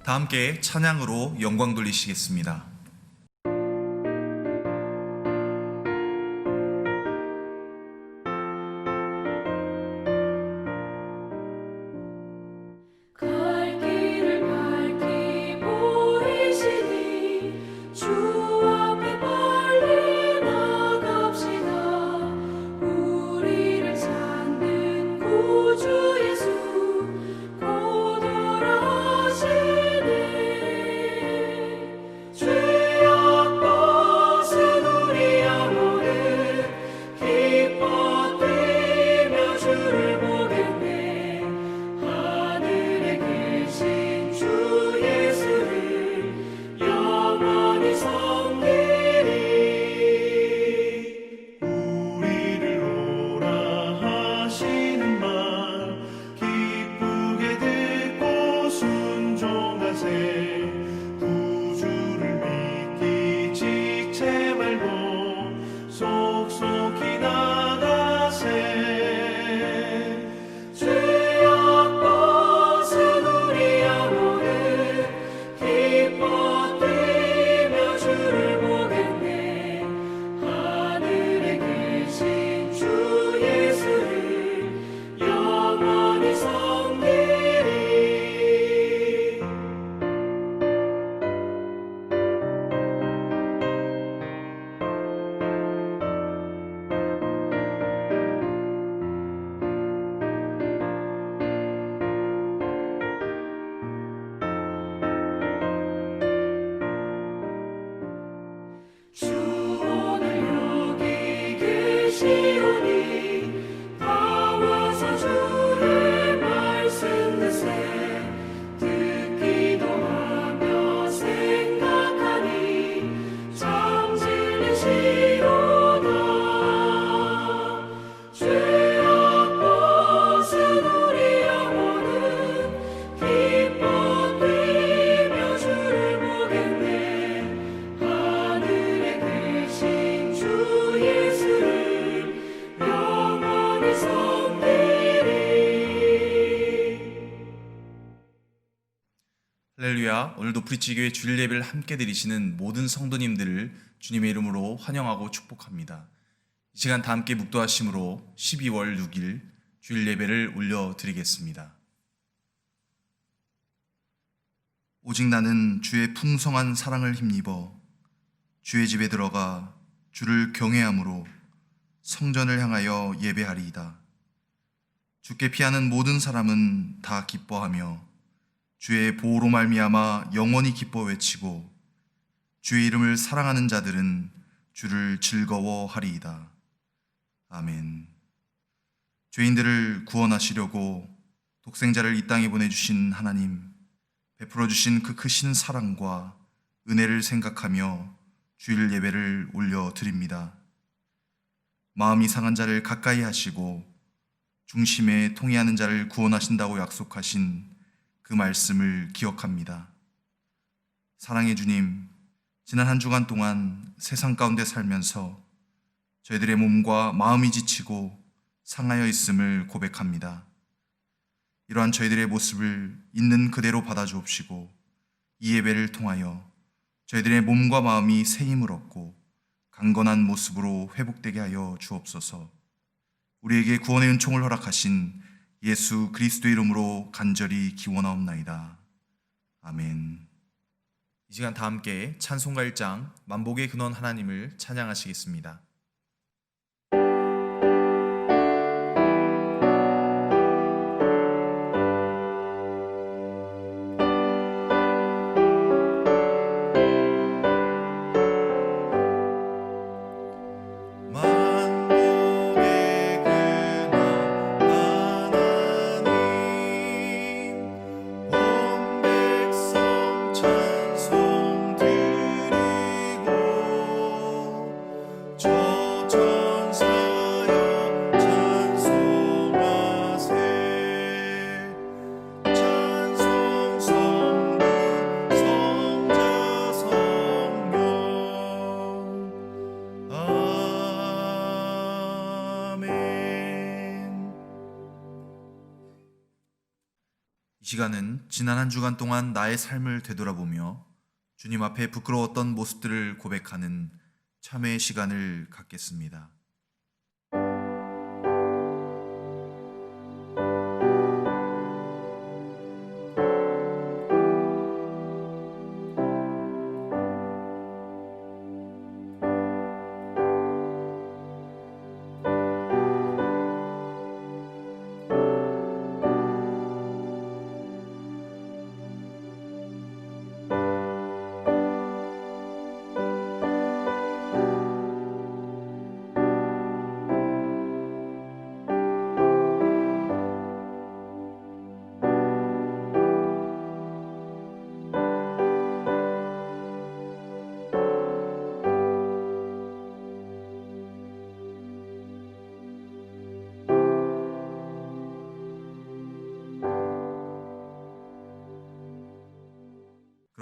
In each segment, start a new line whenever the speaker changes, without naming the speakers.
다 함께 찬양으로 영광 돌리시겠습니다. 할렐루야. 오늘도 브릿지교회 주일 예배를 함께 드리시는 모든 성도님들을 주님의 이름으로 환영하고 축복합니다. 이 시간 다 함께 묵도하심으로 12월 6일 주일 예배를 올려드리겠습니다. 오직 나는 주의 풍성한 사랑을 힘입어 주의 집에 들어가 주를 경외함으로 성전을 향하여 예배하리이다. 주께 피하는 모든 사람은 다 기뻐하며 주의 보호로 말미암아 영원히 기뻐 외치고 주의 이름을 사랑하는 자들은 주를 즐거워하리이다. 아멘. 죄인들을 구원하시려고 독생자를 이 땅에 보내주신 하나님, 베풀어 주신 그 크신 사랑과 은혜를 생각하며 주일 예배를 올려드립니다. 마음이 상한 자를 가까이 하시고 중심에 통해하는 자를 구원하신다고 약속하신 그 말씀을 기억합니다. 사랑의 주님, 지난 한 주간 동안 세상 가운데 살면서 저희들의 몸과 마음이 지치고 상하여 있음을 고백합니다. 이러한 저희들의 모습을 있는 그대로 받아주옵시고 이 예배를 통하여 저희들의 몸과 마음이 새 힘을 얻고 강건한 모습으로 회복되게 하여 주옵소서. 우리에게 구원의 은총을 허락하신 예수 그리스도의 이름으로 간절히 기원하옵나이다. 아멘. 이 시간 다 함께 찬송가 1장 만복의 근원 하나님을 찬양하시겠습니다.
찬송 드리고
이 시간은 지난 한 주간 동안 나의 삶을 되돌아보며 주님 앞에 부끄러웠던 모습들을 고백하는 참회의 시간을 갖겠습니다.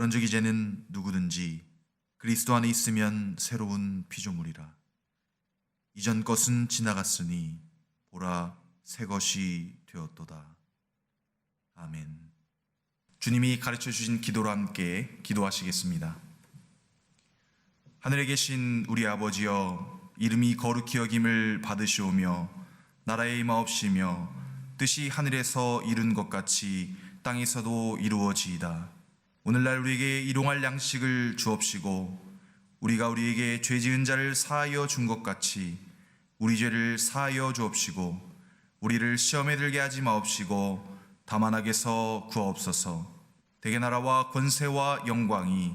그런즉 이제는 누구든지 그리스도 안에 있으면 새로운 피조물이라. 이전 것은 지나갔으니 보라 새 것이 되었도다. 아멘. 주님이 가르쳐 주신 기도로 함께 기도하시겠습니다. 하늘에 계신 우리 아버지여, 이름이 거룩히 여김을 받으시오며 나라의 임하옵시며 뜻이 하늘에서 이룬 것 같이 땅에서도 이루어지이다. 오늘날 우리에게 일용할 양식을 주옵시고 우리가 우리에게 죄 지은 자를 사하여 준 것 같이 우리 죄를 사하여 주옵시고 우리를 시험에 들게 하지 마옵시고 다만 악에서 구하옵소서. 대개 나라와 권세와 영광이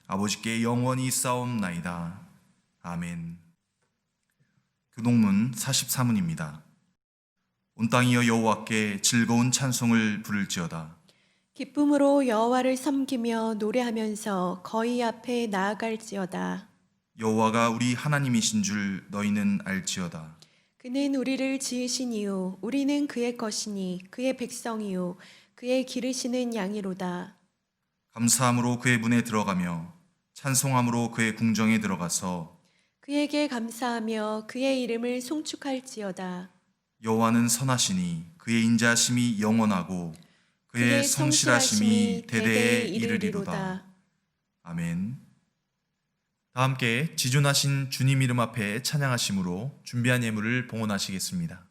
아버지께 영원히 있사옵나이다. 아멘. 교동문 44문입니다. 온 땅이여 여호와께 즐거운 찬송을 부를지어다.
기쁨으로 여호와를 섬기며 노래하면서 거의 앞에 나아갈지어다.
여호와가 우리 하나님이신 줄 너희는 알지어다.
그는 우리를 지으신 이요 우리는 그의 것이니 그의 백성이요 그의 기르시는 양이로다.
감사함으로 그의 문에 들어가며 찬송함으로 그의 궁정에 들어가서
그에게 감사하며 그의 이름을 송축할지어다.
여호와는 선하시니 그의 인자하심이 영원하고 그의 성실하심이 대대에 이르리로다. 아멘. 다 함께 지존하신 주님 이름 앞에 찬양하심으로 준비한 예물을 봉헌하시겠습니다.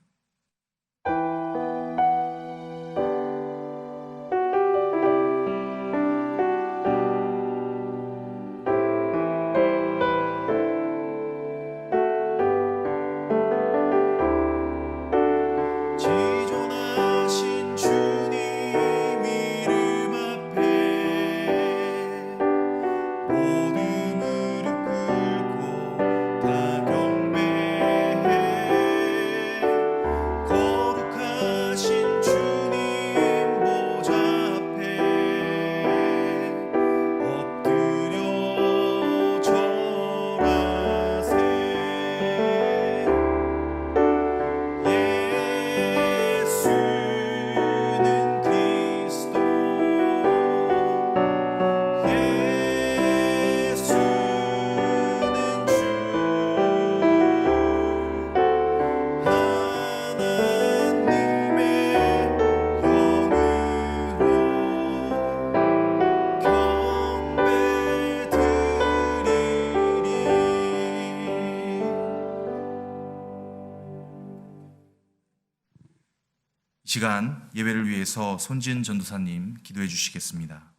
이 시간 예배를 위해서 손진 전도사님 기도해 주시겠습니다.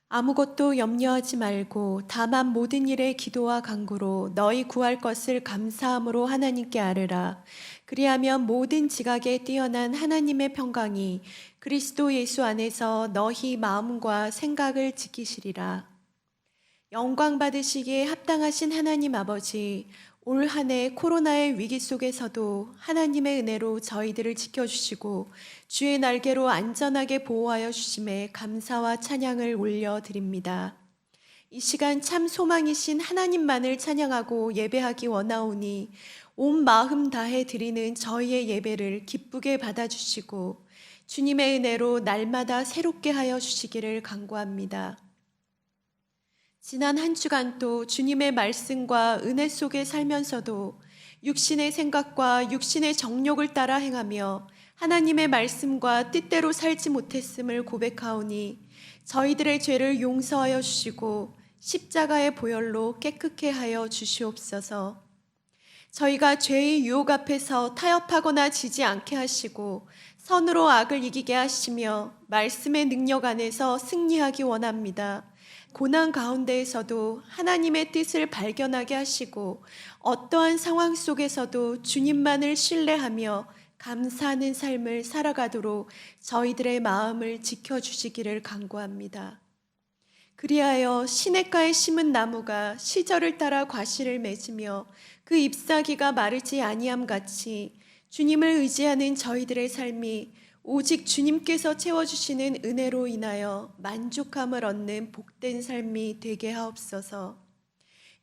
아무것도 염려하지 말고 다만 모든 일에 기도와 간구로 너희 구할 것을 감사함으로 하나님께 아뢰라. 그리하면 모든 지각에 뛰어난 하나님의 평강이 그리스도 예수 안에서 너희 마음과 생각을 지키시리라. 영광 받으시기에 합당하신 하나님 아버지, 올 한 해 코로나의 위기 속에서도 하나님의 은혜로 저희들을 지켜주시고 주의 날개로 안전하게 보호하여 주심에 감사와 찬양을 올려드립니다. 이 시간 참 소망이신 하나님만을 찬양하고 예배하기 원하오니 온 마음 다해 드리는 저희의 예배를 기쁘게 받아주시고 주님의 은혜로 날마다 새롭게 하여 주시기를 간구합니다. 지난 한 주간도 주님의 말씀과 은혜 속에 살면서도 육신의 생각과 육신의 정욕을 따라 행하며 하나님의 말씀과 뜻대로 살지 못했음을 고백하오니 저희들의 죄를 용서하여 주시고 십자가의 보혈로 깨끗게 하여 주시옵소서. 저희가 죄의 유혹 앞에서 타협하거나 지지 않게 하시고 선으로 악을 이기게 하시며 말씀의 능력 안에서 승리하기 원합니다. 고난 가운데에서도 하나님의 뜻을 발견하게 하시고 어떠한 상황 속에서도 주님만을 신뢰하며 감사하는 삶을 살아가도록 저희들의 마음을 지켜주시기를 간구합니다. 그리하여 시냇가에 심은 나무가 시절을 따라 과실을 맺으며 그 잎사귀가 마르지 아니함 같이 주님을 의지하는 저희들의 삶이 오직 주님께서 채워주시는 은혜로 인하여 만족함을 얻는 복된 삶이 되게 하옵소서.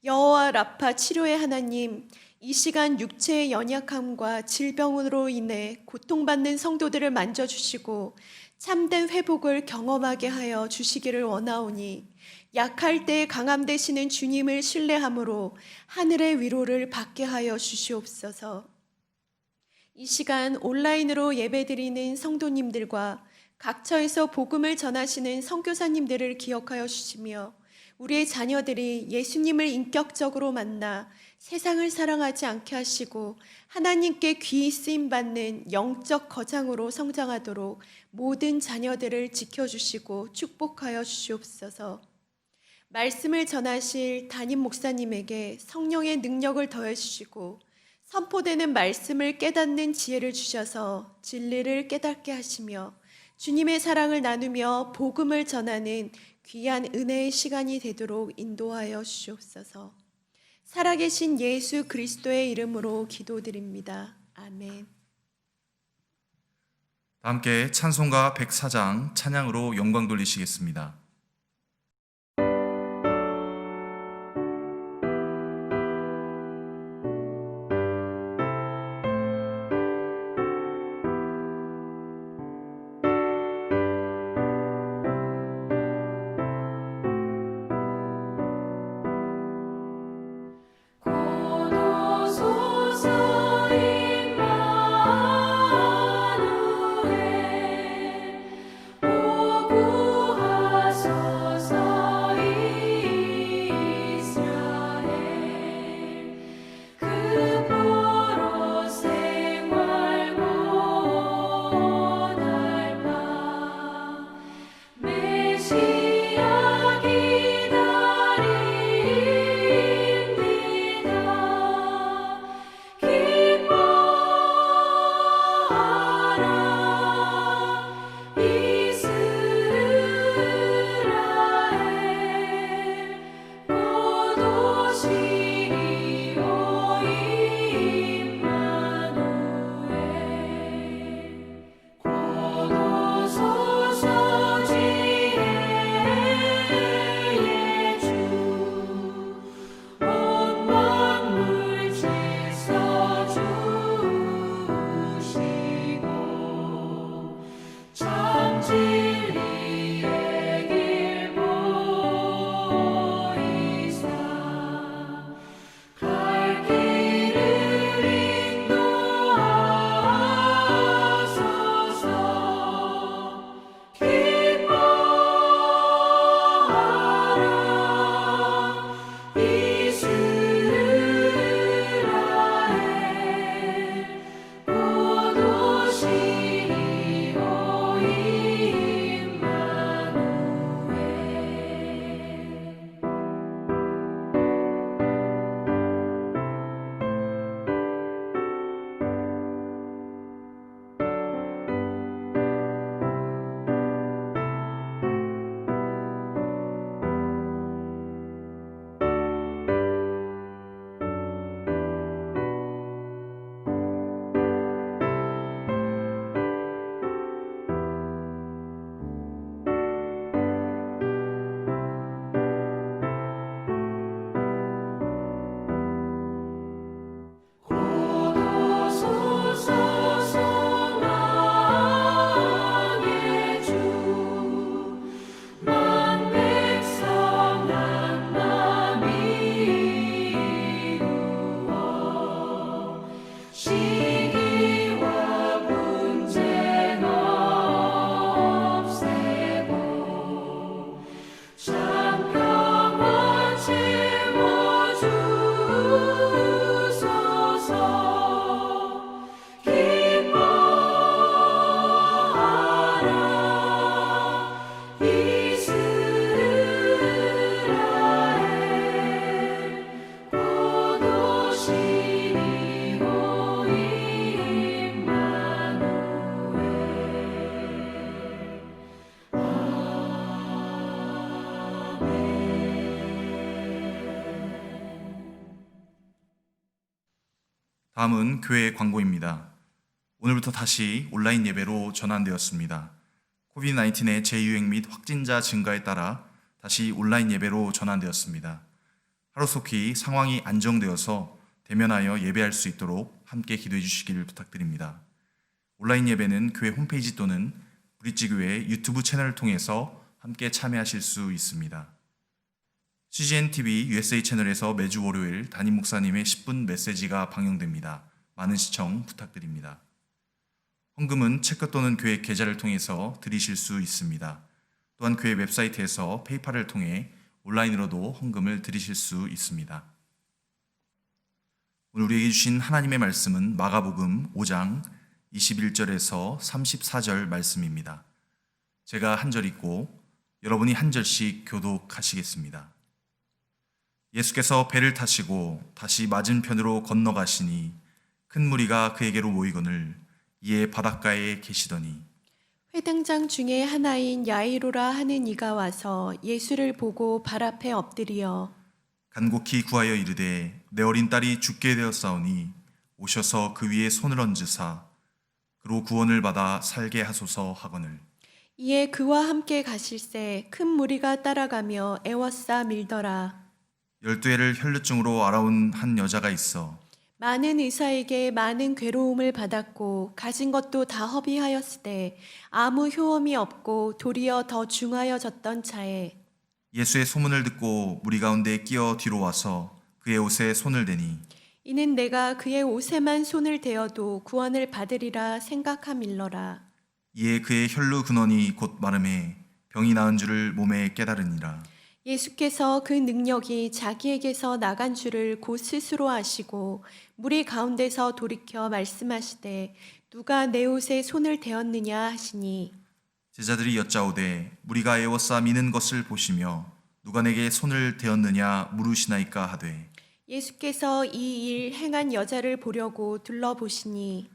여호와 라파 치료의 하나님, 이 시간 육체의 연약함과 질병으로 인해 고통받는 성도들을 만져주시고 참된 회복을 경험하게 하여 주시기를 원하오니 약할 때 강함 되시는 주님을 신뢰함으로 하늘의 위로를 받게 하여 주시옵소서. 이 시간 온라인으로 예배드리는 성도님들과 각처에서 복음을 전하시는 선교사님들을 기억하여 주시며 우리의 자녀들이 예수님을 인격적으로 만나 세상을 사랑하지 않게 하시고 하나님께 귀히 쓰임받는 영적 거장으로 성장하도록 모든 자녀들을 지켜주시고 축복하여 주시옵소서. 말씀을 전하실 담임 목사님에게 성령의 능력을 더해 주시고 선포되는 말씀을 깨닫는 지혜를 주셔서 진리를 깨닫게 하시며 주님의 사랑을 나누며 복음을 전하는 귀한 은혜의 시간이 되도록 인도하여 주시옵소서. 살아계신 예수 그리스도의 이름으로 기도드립니다. 아멘.
다 함께 찬송가 104장 찬양으로 영광 돌리시겠습니다.
오구하소서
다음은 교회 광고입니다. 오늘부터 다시 온라인 예배로 전환되었습니다. 코비드-19의 재유행 및 확진자 증가에 따라 다시 온라인 예배로 전환되었습니다. 하루속히 상황이 안정되어서 대면하여 예배할 수 있도록 함께 기도해 주시기를 부탁드립니다. 온라인 예배는 교회 홈페이지 또는 브릿지교회 유튜브 채널을 통해서 함께 참여하실 수 있습니다. CGN-TV USA 채널에서 매주 월요일 담임 목사님의 10분 메시지가 방영됩니다. 많은 시청 부탁드립니다. 헌금은 체크 또는 교회 계좌를 통해서 드리실 수 있습니다. 또한 교회 웹사이트에서 페이팔을 통해 온라인으로도 헌금을 드리실 수 있습니다. 오늘 우리에게 주신 하나님의 말씀은 마가복음 5장 21절에서 34절 말씀입니다. 제가 한 절 읽고 여러분이 한 절씩 교독하시겠습니다. 예수께서 배를 타시고 다시 맞은편으로 건너가시니 큰 무리가 그에게로 모이거늘 이에 바닷가에 계시더니
회당장 중에 하나인 야이로라 하는 이가 와서 예수를 보고 발 앞에 엎드리어
간곡히 구하여 이르되 내 어린 딸이 죽게 되었사오니 오셔서 그 위에 손을 얹으사 그로 구원을 받아 살게 하소서 하거늘
이에 그와 함께 가실새 큰 무리가 따라가며 애워싸 밀더라.
12해를 혈루증으로 앓아온 한 여자가 있어
많은 의사에게 많은 괴로움을 받았고 가진 것도 다 허비하였으되 아무 효험이 없고 도리어 더 중하여졌던 차에
예수의 소문을 듣고 무리 가운데 끼어 뒤로 와서 그의 옷에 손을 대니
이는 내가 그의 옷에만 손을 대어도 구원을 받으리라 생각함일러라.
이에 그의 혈루 근원이 곧 마름에 병이 나은 줄을 몸에 깨달으니라.
예수께서 그 능력이 자기에게서 나간 줄을 곧 스스로 아시고 무리 가운데서 돌이켜 말씀하시되 누가 내 옷에 손을 대었느냐 하시니
제자들이 여짜오되 무리가 애워싸 미는 것을 보시며 누가 내게 손을 대었느냐 물으시나이까 하되
예수께서 이 일 행한 여자를 보려고 둘러보시니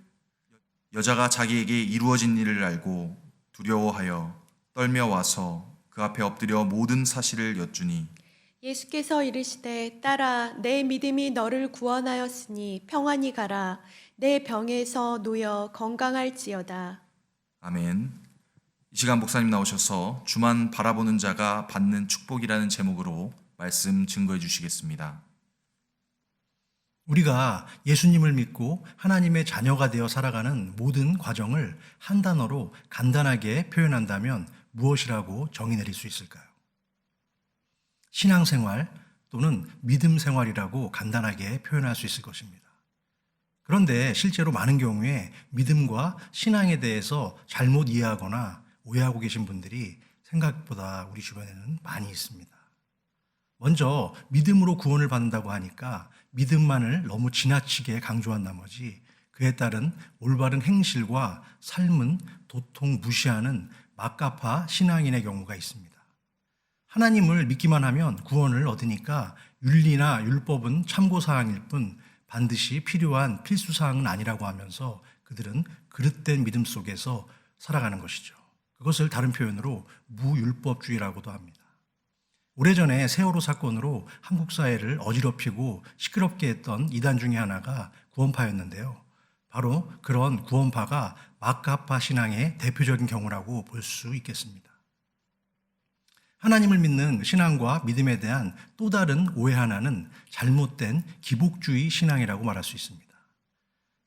여자가 자기에게 이루어진 일을 알고 두려워하여 떨며 와서 그 앞에 엎드려 모든 사실을 여쭈니
예수께서 이르시되 딸아 내 믿음이 너를 구원하였으니 평안히 가라 내 병에서 놓여 건강할지어다.
아멘. 이 시간 목사님 나오셔서 주만 바라보는 자가 받는 축복이라는 제목으로 말씀 증거해 주시겠습니다.
우리가 예수님을 믿고 하나님의 자녀가 되어 살아가는 모든 과정을 한 단어로 간단하게 표현한다면 무엇이라고 정의 내릴 수 있을까요? 신앙생활 또는 믿음 생활이라고 간단하게 표현할 수 있을 것입니다. 그런데 실제로 많은 경우에 믿음과 신앙에 대해서 잘못 이해하거나 오해하고 계신 분들이 생각보다 우리 주변에는 많이 있습니다. 먼저 믿음으로 구원을 받는다고 하니까 믿음만을 너무 지나치게 강조한 나머지 그에 따른 올바른 행실과 삶은 도통 무시하는 막가파 신앙인의 경우가 있습니다. 하나님을 믿기만 하면 구원을 얻으니까 윤리나 율법은 참고사항일 뿐 반드시 필요한 필수사항은 아니라고 하면서 그들은 그릇된 믿음 속에서 살아가는 것이죠. 그것을 다른 표현으로 무율법주의라고도 합니다. 오래전에 세월호 사건으로 한국 사회를 어지럽히고 시끄럽게 했던 이단 중에 하나가 구원파였는데요. 바로 그런 구원파가 막가파 신앙의 대표적인 경우라고 볼 수 있겠습니다. 하나님을 믿는 신앙과 믿음에 대한 또 다른 오해 하나는 잘못된 기복주의 신앙이라고 말할 수 있습니다.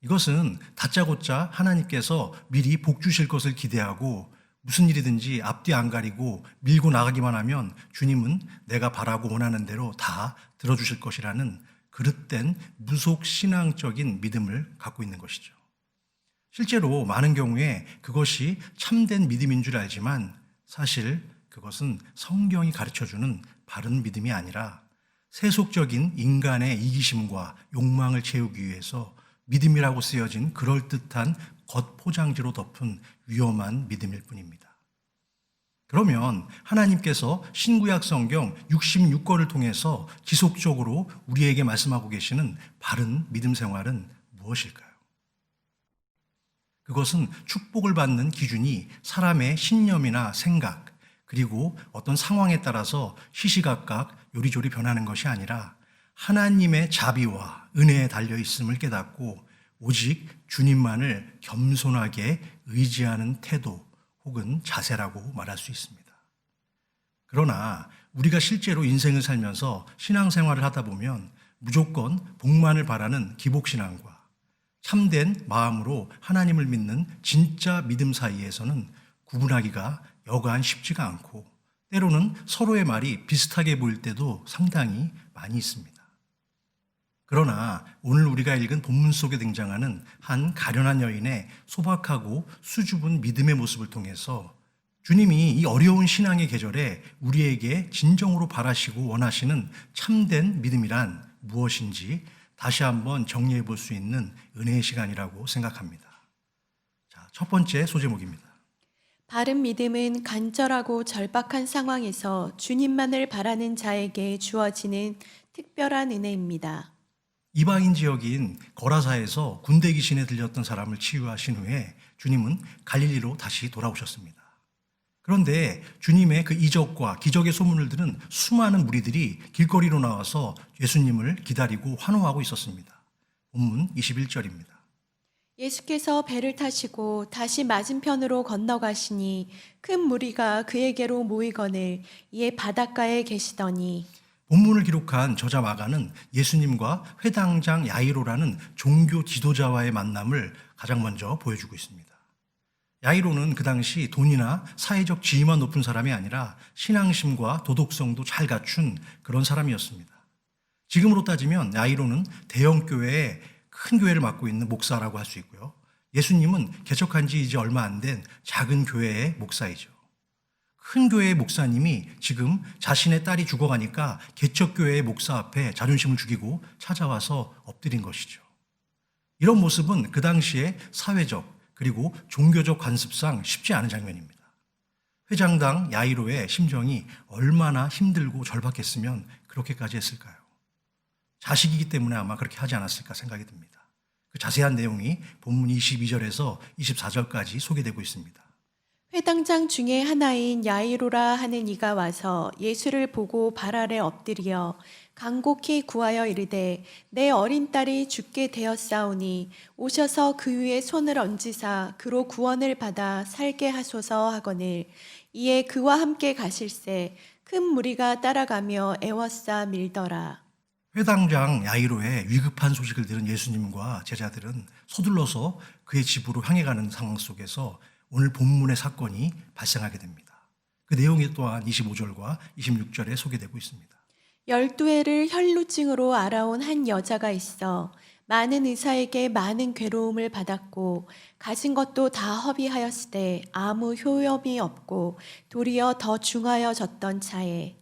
이것은 다짜고짜 하나님께서 미리 복 주실 것을 기대하고 무슨 일이든지 앞뒤 안 가리고 밀고 나가기만 하면 주님은 내가 바라고 원하는 대로 다 들어주실 것이라는 그릇된 무속 신앙적인 믿음을 갖고 있는 것이죠. 실제로 많은 경우에 그것이 참된 믿음인 줄 알지만 사실 그것은 성경이 가르쳐주는 바른 믿음이 아니라 세속적인 인간의 이기심과 욕망을 채우기 위해서 믿음이라고 쓰여진 그럴듯한 겉포장지로 덮은 위험한 믿음일 뿐입니다. 그러면 하나님께서 신구약 성경 66권을 통해서 지속적으로 우리에게 말씀하고 계시는 바른 믿음 생활은 무엇일까요? 그것은 축복을 받는 기준이 사람의 신념이나 생각, 그리고 어떤 상황에 따라서 시시각각 요리조리 변하는 것이 아니라 하나님의 자비와 은혜에 달려 있음을 깨닫고 오직 주님만을 겸손하게 의지하는 태도 혹은 자세라고 말할 수 있습니다. 그러나 우리가 실제로 인생을 살면서 신앙생활을 하다 보면 무조건 복만을 바라는 기복신앙과 참된 마음으로 하나님을 믿는 진짜 믿음 사이에서는 구분하기가 여간 쉽지가 않고 때로는 서로의 말이 비슷하게 보일 때도 상당히 많이 있습니다. 그러나 오늘 우리가 읽은 본문 속에 등장하는 한 가련한 여인의 소박하고 수줍은 믿음의 모습을 통해서 주님이 이 어려운 신앙의 계절에 우리에게 진정으로 바라시고 원하시는 참된 믿음이란 무엇인지 다시 한번 정리해 볼 수 있는 은혜의 시간이라고 생각합니다. 자, 첫 번째 소제목입니다.
바른 믿음은 간절하고 절박한 상황에서 주님만을 바라는 자에게 주어지는 특별한 은혜입니다.
이방인 지역인 거라사에서 군대 귀신에 들렸던 사람을 치유하신 후에 주님은 갈릴리로 다시 돌아오셨습니다. 그런데 주님의 그 이적과 기적의 소문을 들은 수많은 무리들이 길거리로 나와서 예수님을 기다리고 환호하고 있었습니다. 본문 21절입니다.
예수께서 배를 타시고 다시 맞은편으로 건너가시니 큰 무리가 그에게로 모이거늘 이에 바닷가에 계시더니
본문을 기록한 저자 마가는 예수님과 회당장 야이로라는 종교 지도자와의 만남을 가장 먼저 보여주고 있습니다. 야이로는 그 당시 돈이나 사회적 지위만 높은 사람이 아니라 신앙심과 도덕성도 잘 갖춘 그런 사람이었습니다. 지금으로 따지면 야이로는 대형 교회에 큰 교회를 맡고 있는 목사라고 할 수 있고요. 예수님은 개척한 지 이제 얼마 안 된 작은 교회의 목사이죠. 큰 교회의 목사님이 지금 자신의 딸이 죽어가니까 개척교회의 목사 앞에 자존심을 죽이고 찾아와서 엎드린 것이죠. 이런 모습은 그 당시에 사회적 그리고 종교적 관습상 쉽지 않은 장면입니다. 회장당 야이로의 심정이 얼마나 힘들고 절박했으면 그렇게까지 했을까요? 자식이기 때문에 아마 그렇게 하지 않았을까 생각이 듭니다. 그 자세한 내용이 본문 22절에서 24절까지 소개되고 있습니다.
회당장 중에 하나인 야이로라 하는 이가 와서 예수를 보고 발 아래 엎드려 간곡히 구하여 이르되 내 어린 딸이 죽게 되었사오니 오셔서 그 위에 손을 얹으사 그로 구원을 받아 살게 하소서 하거늘 이에 그와 함께 가실새 큰 무리가 따라가며 애워싸 밀더라.
회당장 야이로의 위급한 소식을 들은 예수님과 제자들은 서둘러서 그의 집으로 향해 가는 상황 속에서 오늘 본문의 사건이 발생하게 됩니다. 그 내용이 또한 25절과 26절에 소개되고 있습니다.
12해를 혈루증으로 알아온 한 여자가 있어 많은 의사에게 많은 괴로움을 받았고 가진 것도 다 허비하였으되 아무 효험이 없고 도리어 더 중하여졌던 차에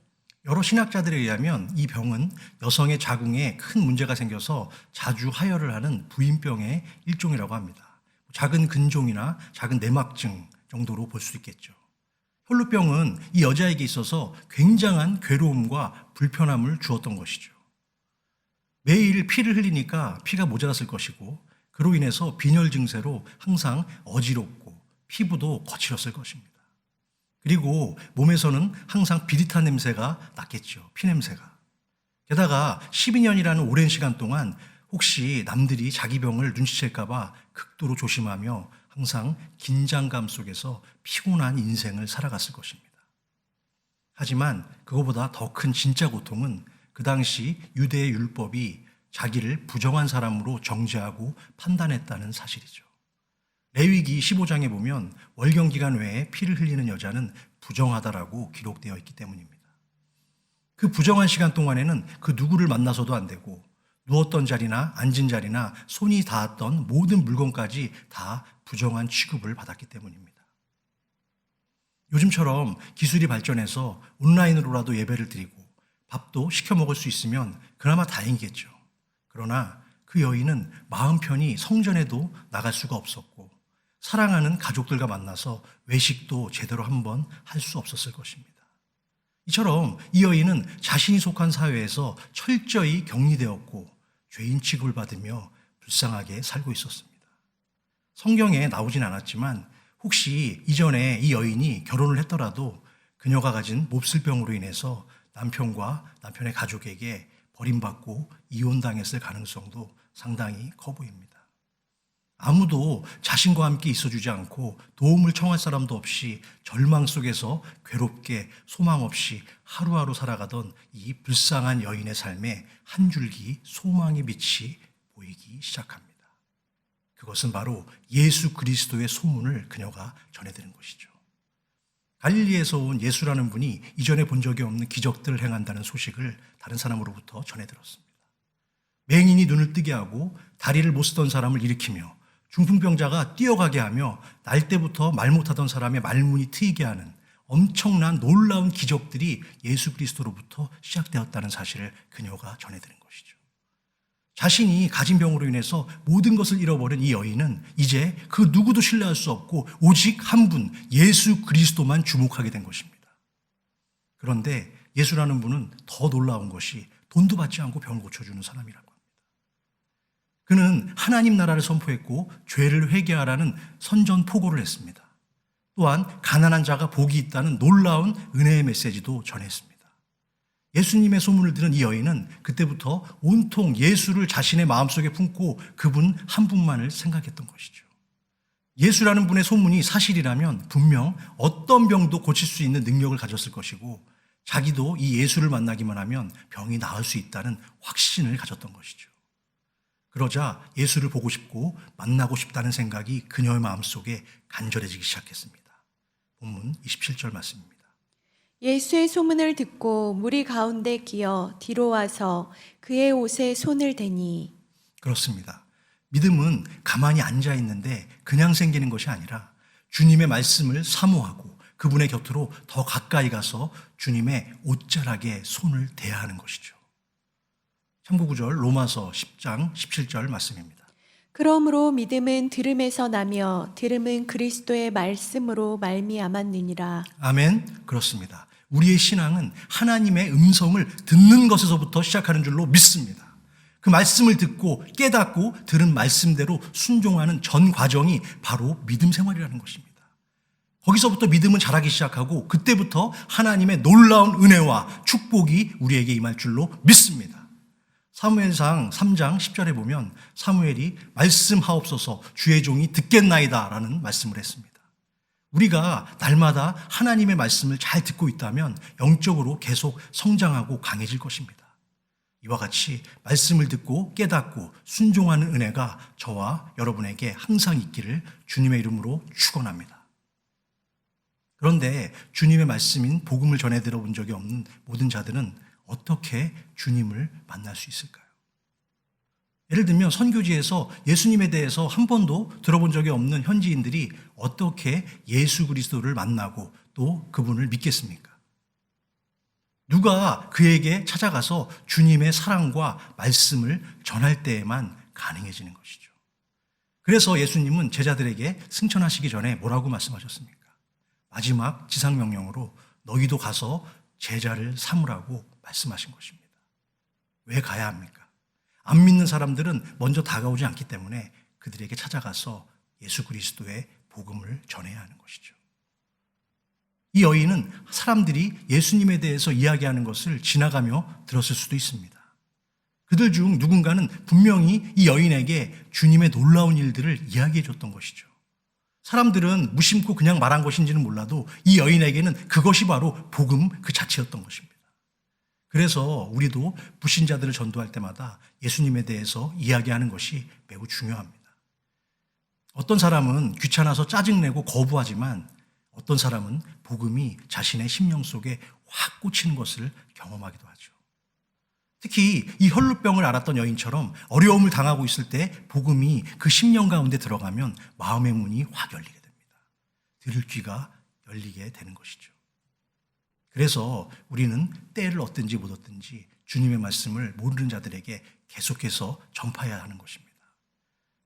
여러 신학자들에 의하면 이 병은 여성의 자궁에 큰 문제가 생겨서 자주 하혈을 하는 부인병의 일종이라고 합니다. 작은 근종이나 작은 내막증 정도로 볼 수 있겠죠. 혈루병은 이 여자에게 있어서 굉장한 괴로움과 불편함을 주었던 것이죠. 매일 피를 흘리니까 피가 모자랐을 것이고 그로 인해서 빈혈 증세로 항상 어지럽고 피부도 거칠었을 것입니다. 그리고 몸에서는 항상 비릿한 냄새가 났겠죠. 피냄새가. 게다가 12년이라는 오랜 시간 동안 혹시 남들이 자기 병을 눈치챌까 봐 극도로 조심하며 항상 긴장감 속에서 피곤한 인생을 살아갔을 것입니다. 하지만 그거보다 더 큰 진짜 고통은 그 당시 유대의 율법이 자기를 부정한 사람으로 정죄하고 판단했다는 사실이죠. 레위기 15장에 보면 월경 기간 외에 피를 흘리는 여자는 부정하다라고 기록되어 있기 때문입니다. 그 부정한 시간 동안에는 그 누구를 만나서도 안 되고 누웠던 자리나 앉은 자리나 손이 닿았던 모든 물건까지 다 부정한 취급을 받았기 때문입니다. 요즘처럼 기술이 발전해서 온라인으로라도 예배를 드리고 밥도 시켜 먹을 수 있으면 그나마 다행이겠죠. 그러나 그 여인은 마음 편히 성전에도 나갈 수가 없었고 사랑하는 가족들과 만나서 외식도 제대로 한번 할 수 없었을 것입니다. 이처럼 이 여인은 자신이 속한 사회에서 철저히 격리되었고 죄인 취급을 받으며 불쌍하게 살고 있었습니다. 성경에 나오진 않았지만 혹시 이전에 이 여인이 결혼을 했더라도 그녀가 가진 몹쓸병으로 인해서 남편과 남편의 가족에게 버림받고 이혼당했을 가능성도 상당히 커 보입니다. 아무도 자신과 함께 있어주지 않고 도움을 청할 사람도 없이 절망 속에서 괴롭게 소망 없이 하루하루 살아가던 이 불쌍한 여인의 삶에 한 줄기 소망의 빛이 보이기 시작합니다. 그것은 바로 예수 그리스도의 소문을 그녀가 전해드린 것이죠. 갈릴리에서 온 예수라는 분이 이전에 본 적이 없는 기적들을 행한다는 소식을 다른 사람으로부터 전해들었습니다. 맹인이 눈을 뜨게 하고 다리를 못 쓰던 사람을 일으키며 중풍병자가 뛰어가게 하며 날 때부터 말 못하던 사람의 말문이 트이게 하는 엄청난 놀라운 기적들이 예수 그리스도로부터 시작되었다는 사실을 그녀가 전해드린 것이죠. 자신이 가진 병으로 인해서 모든 것을 잃어버린 이 여인은 이제 그 누구도 신뢰할 수 없고 오직 한 분, 예수 그리스도만 주목하게 된 것입니다. 그런데 예수라는 분은 더 놀라운 것이 돈도 받지 않고 병을 고쳐주는 사람이라고 합니다. 그는 하나님 나라를 선포했고 죄를 회개하라는 선전포고를 했습니다. 또한 가난한 자가 복이 있다는 놀라운 은혜의 메시지도 전했습니다. 예수님의 소문을 들은 이 여인은 그때부터 온통 예수를 자신의 마음속에 품고 그분 한 분만을 생각했던 것이죠. 예수라는 분의 소문이 사실이라면 분명 어떤 병도 고칠 수 있는 능력을 가졌을 것이고 자기도 이 예수를 만나기만 하면 병이 나을 수 있다는 확신을 가졌던 것이죠. 그러자 예수를 보고 싶고 만나고 싶다는 생각이 그녀의 마음속에 간절해지기 시작했습니다. 본문 27절 말씀입니다.
예수의 소문을 듣고 무리 가운데 끼어 뒤로 와서 그의 옷에 손을 대니.
그렇습니다. 믿음은 가만히 앉아 있는데 그냥 생기는 것이 아니라 주님의 말씀을 사모하고 그분의 곁으로 더 가까이 가서 주님의 옷자락에 손을 대야 하는 것이죠. 참고구절 로마서 10장 17절 말씀입니다.
그러므로 믿음은 들음에서 나며 들음은 그리스도의 말씀으로 말미암았느니라.
아멘. 그렇습니다. 우리의 신앙은 하나님의 음성을 듣는 것에서부터 시작하는 줄로 믿습니다. 그 말씀을 듣고 깨닫고 들은 말씀대로 순종하는 전 과정이 바로 믿음 생활이라는 것입니다. 거기서부터 믿음은 자라기 시작하고 그때부터 하나님의 놀라운 은혜와 축복이 우리에게 임할 줄로 믿습니다. 사무엘상 3장 10절에 보면 사무엘이 말씀하옵소서 주의 종이 듣겠나이다 라는 말씀을 했습니다. 우리가 날마다 하나님의 말씀을 잘 듣고 있다면 영적으로 계속 성장하고 강해질 것입니다. 이와 같이 말씀을 듣고 깨닫고 순종하는 은혜가 저와 여러분에게 항상 있기를 주님의 이름으로 축원합니다. 그런데 주님의 말씀인 복음을 전해 들어본 적이 없는 모든 자들은 어떻게 주님을 만날 수 있을까요? 예를 들면 선교지에서 예수님에 대해서 한 번도 들어본 적이 없는 현지인들이 어떻게 예수 그리스도를 만나고 또 그분을 믿겠습니까? 누가 그에게 찾아가서 주님의 사랑과 말씀을 전할 때에만 가능해지는 것이죠. 그래서 예수님은 제자들에게 승천하시기 전에 뭐라고 말씀하셨습니까? 마지막 지상명령으로 너희도 가서 제자를 삼으라고 말씀하신 것입니다. 왜 가야 합니까? 안 믿는 사람들은 먼저 다가오지 않기 때문에 그들에게 찾아가서 예수 그리스도의 복음을 전해야 하는 것이죠. 이 여인은 사람들이 예수님에 대해서 이야기하는 것을 지나가며 들었을 수도 있습니다. 그들 중 누군가는 분명히 이 여인에게 주님의 놀라운 일들을 이야기해 줬던 것이죠. 사람들은 무심코 그냥 말한 것인지는 몰라도 이 여인에게는 그것이 바로 복음 그 자체였던 것입니다. 그래서 우리도 불신자들을 전도할 때마다 예수님에 대해서 이야기하는 것이 매우 중요합니다. 어떤 사람은 귀찮아서 짜증내고 거부하지만 어떤 사람은 복음이 자신의 심령 속에 확 꽂히는 것을 경험하기도 하죠. 특히 이 혈루병을 앓았던 여인처럼 어려움을 당하고 있을 때 복음이 그 심령 가운데 들어가면 마음의 문이 확 열리게 됩니다. 들을 귀가 열리게 되는 것이죠. 그래서 우리는 때를 얻든지 못 얻든지 주님의 말씀을 모르는 자들에게 계속해서 전파해야 하는 것입니다.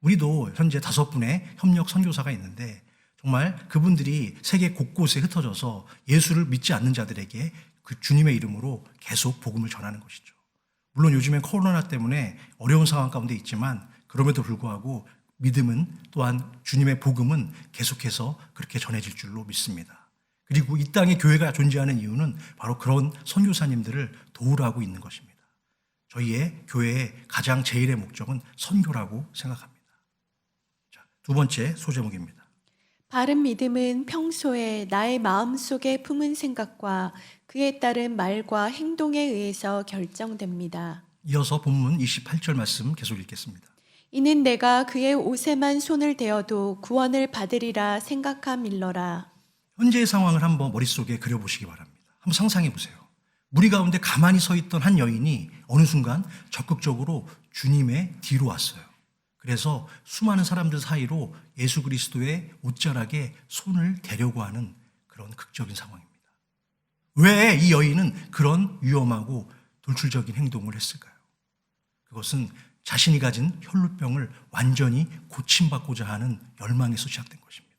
우리도 현재 5분의 협력 선교사가 있는데 정말 그분들이 세계 곳곳에 흩어져서 예수를 믿지 않는 자들에게 그 주님의 이름으로 계속 복음을 전하는 것이죠. 물론 요즘엔 코로나 때문에 어려운 상황 가운데 있지만 그럼에도 불구하고 믿음은 또한 주님의 복음은 계속해서 그렇게 전해질 줄로 믿습니다. 그리고 이 땅에 교회가 존재하는 이유는 바로 그런 선교사님들을 도우라고 있는 것입니다. 저희의 교회의 가장 제일의 목적은 선교라고 생각합니다. 자, 두 번째 소제목입니다.
바른 믿음은 평소에 나의 마음속에 품은 생각과 그에 따른 말과 행동에 의해서 결정됩니다.
이어서 본문 28절 말씀 계속 읽겠습니다.
이는 내가 그의 옷에만 손을 대어도 구원을 받으리라 생각함일러라.
현재의 상황을 한번 머릿속에 그려보시기 바랍니다. 한번 상상해 보세요. 무리 가운데 가만히 서 있던 한 여인이 어느 순간 적극적으로 주님의 뒤로 왔어요. 그래서 수많은 사람들 사이로 예수 그리스도의 옷자락에 손을 대려고 하는 그런 극적인 상황입니다. 왜 이 여인은 그런 위험하고 돌출적인 행동을 했을까요? 그것은 자신이 가진 혈루병을 완전히 고침받고자 하는 열망에서 시작된 것입니다.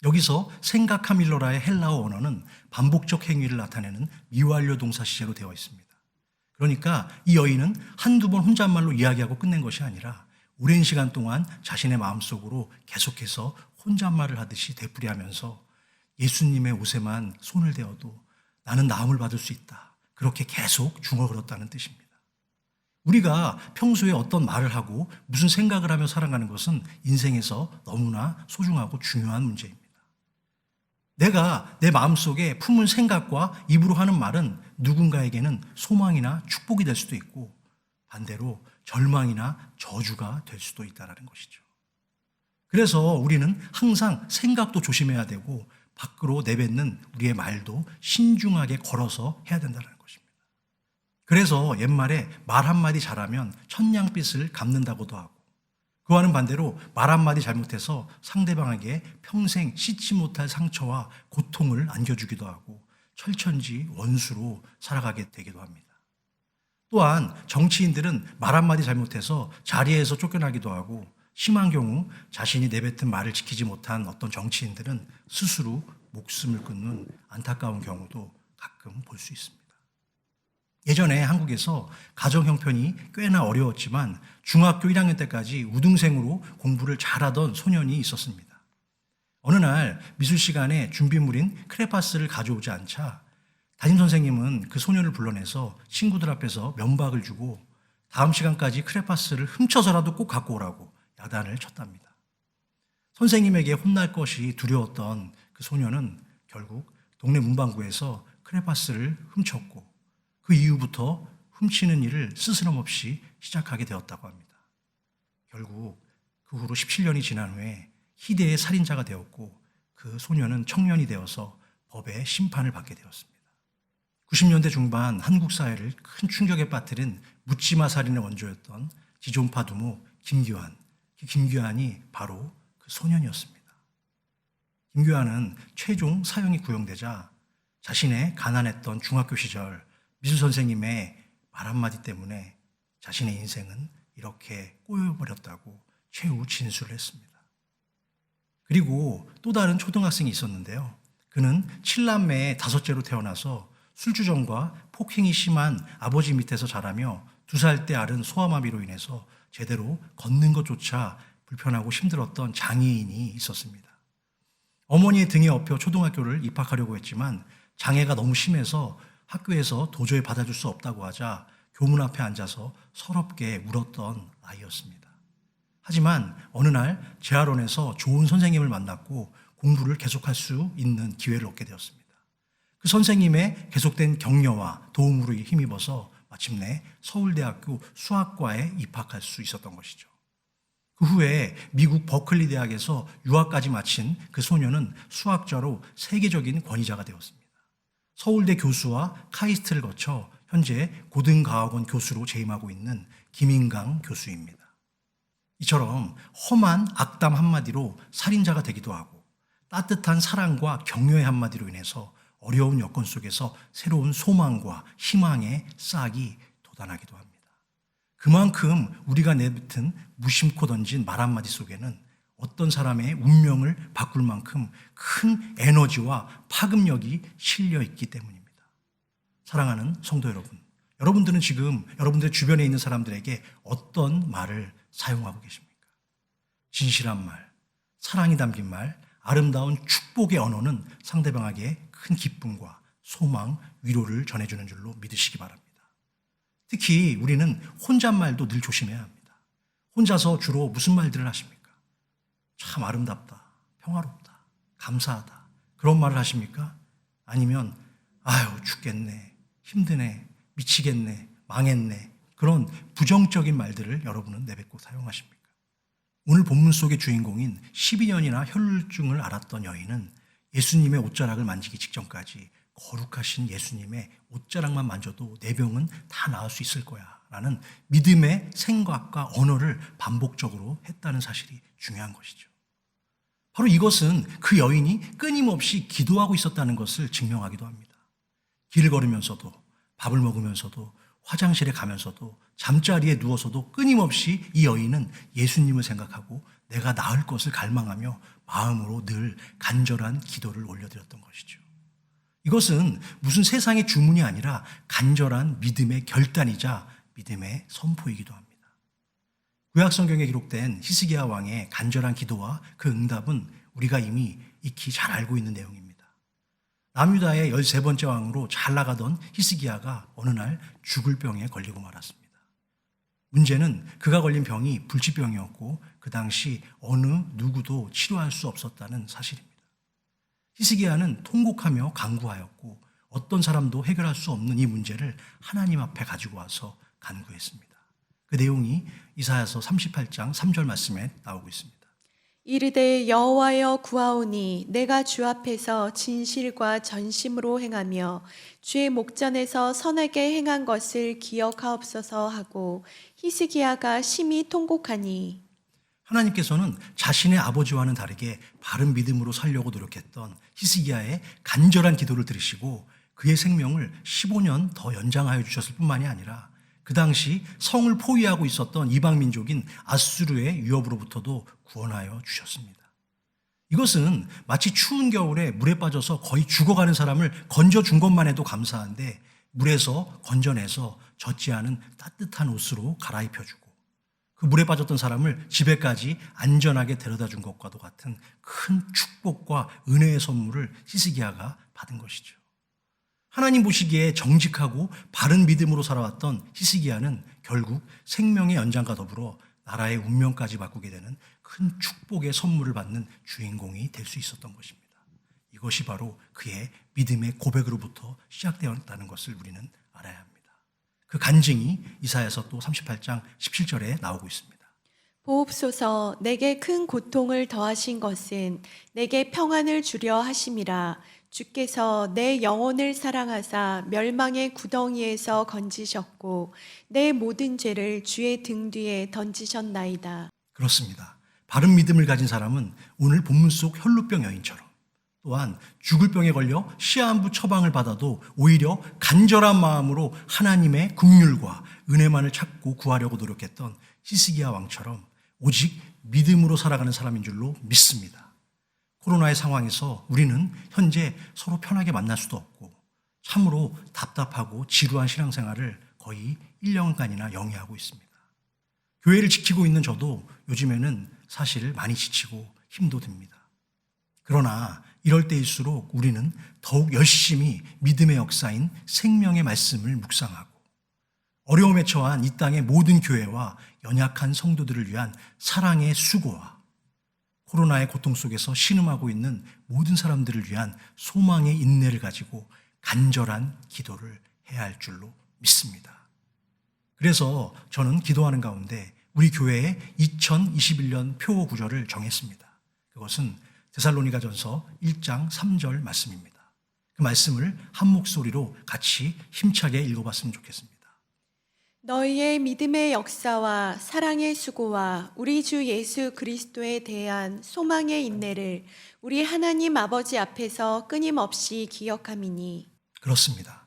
여기서 생각하밀러라의 헬라어 언어는 반복적 행위를 나타내는 미완료 동사 시제로 되어 있습니다. 그러니까 이 여인은 한두 번 혼잣말로 이야기하고 끝낸 것이 아니라 오랜 시간 동안 자신의 마음속으로 계속해서 혼잣말을 하듯이 되풀이하면서 예수님의 옷에만 손을 대어도 나는 나음을 받을 수 있다. 그렇게 계속 중얼거렸다는 뜻입니다. 우리가 평소에 어떤 말을 하고 무슨 생각을 하며 살아가는 것은 인생에서 너무나 소중하고 중요한 문제입니다. 내가 내 마음속에 품은 생각과 입으로 하는 말은 누군가에게는 소망이나 축복이 될 수도 있고 반대로 절망이나 저주가 될 수도 있다는 것이죠. 그래서 우리는 항상 생각도 조심해야 되고 밖으로 내뱉는 우리의 말도 신중하게 걸어서 해야 된다는 것입니다. 그래서 옛말에 말 한마디 잘하면 천냥빚을 갚는다고도 하고 그와는 반대로 말 한마디 잘못해서 상대방에게 평생 씻지 못할 상처와 고통을 안겨주기도 하고 철천지 원수로 살아가게 되기도 합니다. 또한 정치인들은 말 한마디 잘못해서 자리에서 쫓겨나기도 하고 심한 경우 자신이 내뱉은 말을 지키지 못한 어떤 정치인들은 스스로 목숨을 끊는 안타까운 경우도 가끔 볼 수 있습니다. 예전에 한국에서 가정 형편이 꽤나 어려웠지만 중학교 1학년 때까지 우등생으로 공부를 잘하던 소년이 있었습니다. 어느 날 미술 시간에 준비물인 크레파스를 가져오지 않자 담임선생님은 그 소년을 불러내서 친구들 앞에서 면박을 주고 다음 시간까지 크레파스를 훔쳐서라도 꼭 갖고 오라고 야단을 쳤답니다. 선생님에게 혼날 것이 두려웠던 그 소년은 결국 동네 문방구에서 크레파스를 훔쳤고 그 이후부터 훔치는 일을 스스럼없이 시작하게 되었다고 합니다. 결국 그 후로 17년이 지난 후에 희대의 살인자가 되었고 그 소년은 청년이 되어서 법의 심판을 받게 되었습니다. 90년대 중반 한국 사회를 큰 충격에 빠뜨린 묻지마 살인의 원조였던 지존파 두모 김규환. 김규환이 바로 그 소년이었습니다. 김규환은 최종 사형이 구형되자 자신의 가난했던 중학교 시절 미술 선생님의 말 한마디 때문에 자신의 인생은 이렇게 꼬여버렸다고 최후 진술을 했습니다. 그리고 또 다른 초등학생이 있었는데요. 그는 7남매의 다섯째로 태어나서 술주정과 폭행이 심한 아버지 밑에서 자라며 2살 때 앓은 소아마비로 인해서 제대로 걷는 것조차 불편하고 힘들었던 장애인이 있었습니다. 어머니의 등에 업혀 초등학교를 입학하려고 했지만 장애가 너무 심해서 학교에서 도저히 받아줄 수 없다고 하자 교문 앞에 앉아서 서럽게 울었던 아이였습니다. 하지만 어느 날 재활원에서 좋은 선생님을 만났고 공부를 계속할 수 있는 기회를 얻게 되었습니다. 그 선생님의 계속된 격려와 도움으로 힘입어서 마침내 서울대학교 수학과에 입학할 수 있었던 것이죠. 그 후에 미국 버클리 대학에서 유학까지 마친 그 소녀는 수학자로 세계적인 권위자가 되었습니다. 서울대 교수와 카이스트를 거쳐 현재 고등과학원 교수로 재임하고 있는 김인강 교수입니다. 이처럼 험한 악담 한마디로 살인자가 되기도 하고 따뜻한 사랑과 격려의 한마디로 인해서 어려운 여건 속에서 새로운 소망과 희망의 싹이 돋아나기도 합니다. 그만큼 우리가 내뱉은 무심코 던진 말 한마디 속에는 어떤 사람의 운명을 바꿀 만큼 큰 에너지와 파급력이 실려 있기 때문입니다. 사랑하는 성도 여러분, 여러분들은 지금 여러분들 주변에 있는 사람들에게 어떤 말을 사용하고 계십니까? 진실한 말, 사랑이 담긴 말, 아름다운 축복의 언어는 상대방에게 큰 기쁨과 소망, 위로를 전해주는 줄로 믿으시기 바랍니다. 특히 우리는 혼잣말도 늘 조심해야 합니다. 혼자서 주로 무슨 말들을 하십니까? 참 아름답다, 평화롭다, 감사하다 그런 말을 하십니까? 아니면 아유 죽겠네, 힘드네, 미치겠네, 망했네 그런 부정적인 말들을 여러분은 내뱉고 사용하십니까? 오늘 본문 속의 주인공인 12년이나 혈루증을 앓았던 여인은 예수님의 옷자락을 만지기 직전까지 거룩하신 예수님의 옷자락만 만져도 내 병은 다 나을 수 있을 거야 라는 믿음의 생각과 언어를 반복적으로 했다는 사실이 중요한 것이죠. 바로 이것은 그 여인이 끊임없이 기도하고 있었다는 것을 증명하기도 합니다. 길을 걸으면서도, 밥을 먹으면서도, 화장실에 가면서도, 잠자리에 누워서도 끊임없이 이 여인은 예수님을 생각하고 내가 나을 것을 갈망하며 마음으로 늘 간절한 기도를 올려드렸던 것이죠. 이것은 무슨 세상의 주문이 아니라 간절한 믿음의 결단이자 믿음의 선포이기도 합니다. 구약 성경에 기록된 히스기야 왕의 간절한 기도와 그 응답은 우리가 이미 익히 잘 알고 있는 내용입니다. 남유다의 13번째 왕으로 잘 나가던 히스기야가 어느 날 죽을 병에 걸리고 말았습니다. 문제는 그가 걸린 병이 불치병이었고 그 당시 어느 누구도 치료할 수 없었다는 사실입니다. 히스기야는 통곡하며 간구하였고 어떤 사람도 해결할 수 없는 이 문제를 하나님 앞에 가지고 와서 간구했습니다. 그 내용이 이사야서 38장 3절 말씀에 나오고 있습니다.
이르되 여호와여 구하오니 내가 주 앞에서 진실과 전심으로 행하며 주의 목전에서 선하게 행한 것을 기억하옵소서 하고 히스기야가 심히 통곡하니.
하나님께서는 자신의 아버지와는 다르게 바른 믿음으로 살려고 노력했던 히스기야의 간절한 기도를 들으시고 그의 생명을 15년 더 연장하여 주셨을 뿐만이 아니라 그 당시 성을 포위하고 있었던 이방 민족인 아수르의 위협으로부터도 구원하여 주셨습니다. 이것은 마치 추운 겨울에 물에 빠져서 거의 죽어가는 사람을 건져준 것만 해도 감사한데 물에서 건져내서 젖지 않은 따뜻한 옷으로 갈아입혀주고 그 물에 빠졌던 사람을 집에까지 안전하게 데려다 준 것과도 같은 큰 축복과 은혜의 선물을 히스기야가 받은 것이죠. 하나님 보시기에 정직하고 바른 믿음으로 살아왔던 히스기야는 결국 생명의 연장과 더불어 나라의 운명까지 바꾸게 되는 큰 축복의 선물을 받는 주인공이 될 수 있었던 것입니다. 이것이 바로 그의 믿음의 고백으로부터 시작되었다는 것을 우리는 알아야 합니다. 그 간증이 이사야서 또 38장 17절에 나오고 있습니다.
보옵소서 내게 큰 고통을 더하신 것은 내게 평안을 주려 하심이라. 주께서 내 영혼을 사랑하사 멸망의 구덩이에서 건지셨고 내 모든 죄를 주의 등 뒤에 던지셨나이다.
그렇습니다. 바른 믿음을 가진 사람은 오늘 본문 속 혈루병 여인처럼 또한 죽을 병에 걸려 시한부 처방을 받아도 오히려 간절한 마음으로 하나님의 긍휼과 은혜만을 찾고 구하려고 노력했던 히스기야 왕처럼 오직 믿음으로 살아가는 사람인 줄로 믿습니다. 코로나의 상황에서 우리는 현재 서로 편하게 만날 수도 없고 참으로 답답하고 지루한 신앙생활을 거의 1년간이나 영위하고 있습니다. 교회를 지키고 있는 저도 요즘에는 사실 많이 지치고 힘도 듭니다. 그러나 이럴 때일수록 우리는 더욱 열심히 믿음의 역사인 생명의 말씀을 묵상하고 어려움에 처한 이 땅의 모든 교회와 연약한 성도들을 위한 사랑의 수고와 코로나의 고통 속에서 신음하고 있는 모든 사람들을 위한 소망의 인내를 가지고 간절한 기도를 해야 할 줄로 믿습니다. 그래서 저는 기도하는 가운데 우리 교회의 2021년 표 구절을 정했습니다. 그것은 데살로니가전서 1장 3절 말씀입니다. 그 말씀을 한 목소리로 같이 힘차게 읽어봤으면 좋겠습니다.
너희의 믿음의 역사와 사랑의 수고와 우리 주 예수 그리스도에 대한 소망의 인내를 우리 하나님 아버지 앞에서 끊임없이 기억함이니.
그렇습니다.